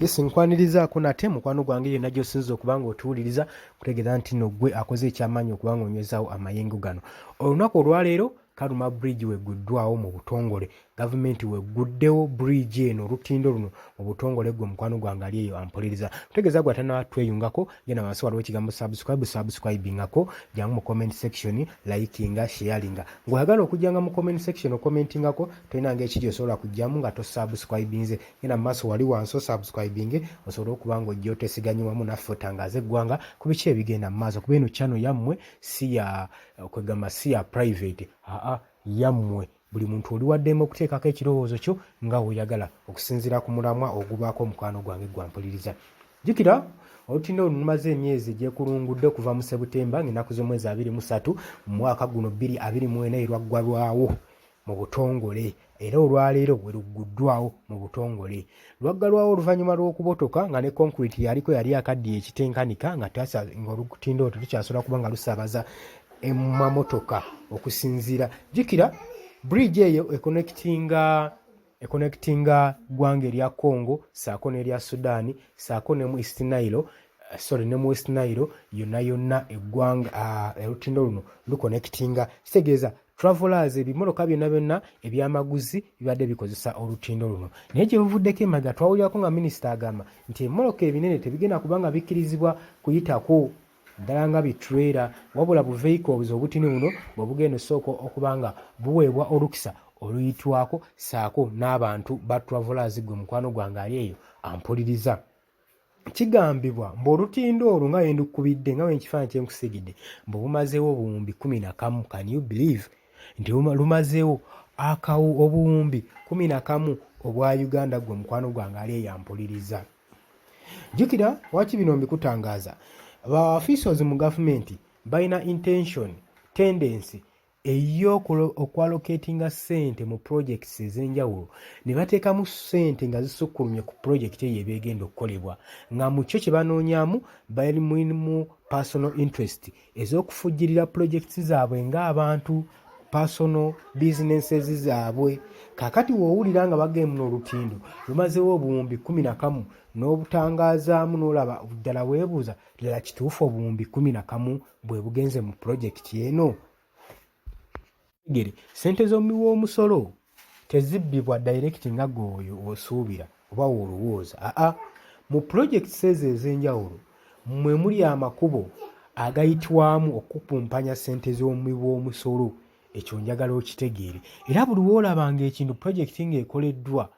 Sinkwanirizaako nate mukwano gwange yenna gy'osinza okuba ng'otuwuliriza kutegeeza nti nno ggwe akoze ekyamaanyi okuba ng'onywezaawo amayengo gano. Olunaku olwaleero Kaluma Bridge wegguddwawo mu butongole. Gavumenti wegguddewo bridge eno olutindo luno mu butongole gwe mukwano gwange ali eyo ampuliriza. Kutegeeza gwe atannaba tweyungako genda wansi waliwo ekigambo subscribingako jangu mu comment section likinga sharinga. Ng'oyagala okujjanga mu comment section okommentingako tolinanga ekiri osobola kujjamu nga tosubscribinze. Genda mu maaso wali wansi osubscribinge osobola okuba ng'ojja otesiganye wamu naffe otangaaza eggwanga ku biki ebigenda mu maaso kuba eno channel yammwe si ya kwegamba si ya private yammwe buli muntu oli waddemu okuteekako ekirowoozo kyo nga oyagala okusinziira ku mulamwa ogubaako omukwano gwange gwampuliriza. Jjukira olutindo luno lumaze emyezi egyekulungudde okuva mu Sebutemba ng'ennaku z'omwezi 23 mu mwaka guno 2024 lwaggwalwawo mu butongole era olwaleero we lugguddwawo mu butongole. Lwaggalwawo oluvannyuma lw'okubotoka nga ne concrete yaliko yali akaddiye ekitenkanika nga olutindo olwo tukyasobola kuba nga lusaabaza emmamotoka okusinziira. Jjukira bridge eyo ekonnekitinga ggwanga erya Congo saako n'erya Sudan saako ne mu East Nile ne mu West Nile yonna eggwanga olutindo luno lukonnekitinga. Kitegeeza travelers ebimotoka byonna ebyamaguzi bibadde bikozesa olutindo luno. Naye gye buvuddeko emabega twawulirako nga minisita agamba nti emmoloka ebinene tebigenda kubanga bikkirizibwa kuyitako ddala nga bitrera wabula bu vehicles obutini buno bwe bugenda osooka okuba nga buweebwa olukisa oluyitwako saako n'abantu ba travelers gwe mukwano gwange ali eyo ampuliriza. Kigambibwa ng'olutindo olwo nga yendukubidde nga wenkifaananyi kyenkusigidde mbu bumazeewo obuwumbi 11. Can you believe nti lumazeewo obuwumbi 11 obwa Uganda gwe mukwano gwange ali eyo ampuliriza. Jjukira waki bino mbikutangaaza ba officials mu gavumenti balina tendency ey'okwalocatinga ssente mu projects ez'enjawulo ne bateekamu ssente nga zisukkulumye ku project eyo ebeegenda okukolebwa nga mu kyo kye banoonyaamu bali mu personal interest ez'okufujjirira projects zaabwe ng'abantu personal businesses zaabwe. Kaakati w'owulira nga bagenda olutindo lumazeewo obuwumbi 11 n'obutangazaamu n'olaba ddala weebuuza ddala kituufu obuwumbi 11 bwe bugenze mu project eno. Ssente z'omusolo tezibbibwa direct nga gwoyo osuubira oba wolowooza. Mu projects ezo ez'enjawulo mwe muli amakubo agayitwamu okupumpanya ssente z'omusolo. Ekyo njagala okitegeere era buli woolabanga ekintu project ng'ekoleddwa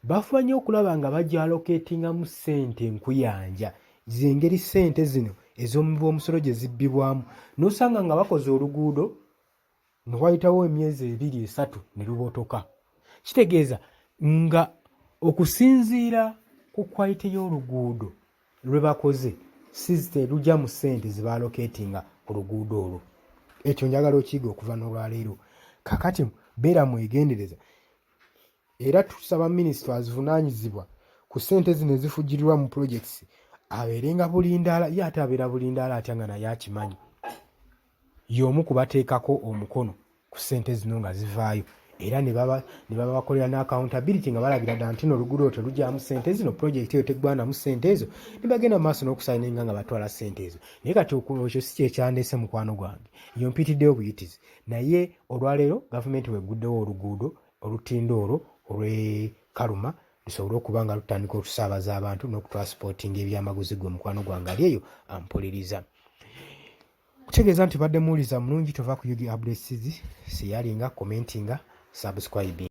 bafuba nnyo okulaba nga bajja alocatingamu ssente nkuyanja z'engeri ssente zino ez'omusolo gye zibbibwamu n'osanga nga bakoze oluguudo ne wayitawo emyezi 2-3 ne lubotoka. Kitegeeza nga okusinziira ku quality y'oluguudo lwe bakoze sizite lujja mu ssente ze baalocatinga ku luguudo olwo. Ekyo njagala okiyiga okuva n'olwaleero. Kakati beera mwegendereza era tusaba minisita azivunaanyizibwa ku ssente zino ezifujjirirwa mu projects abeerenga bulindaala ye ate abeera bulindaala atya nga naye akimanyi y'omu kubateekako omukono ku ssente zino nga zivaayo era ne baba bakolera n'accountability nga balabira ddala nti n'oluguudo telugyamu ssente zino project eyo teggwanamu ssente ezo ne bagenda mu maaso n'okusaayininga nga batwala ssente ezo. Naye kati ekyo si kyekyandeese mukwano gwange eyo mpitiddeyo buyitizi. Naye olwaleero gavumenti wegguddewo oluguudo olutindo olwo olw'e Kaluma lusobole okuba nga lutandika okusaabaza abantu n'okutransportinga ebyamaguzi gwe mukwano gwange ali eyo ampuliriza. Kutegeeza nti badde muwuliza mulungi tova ku Yugi Updates, sharinga, commentinga, subscribing.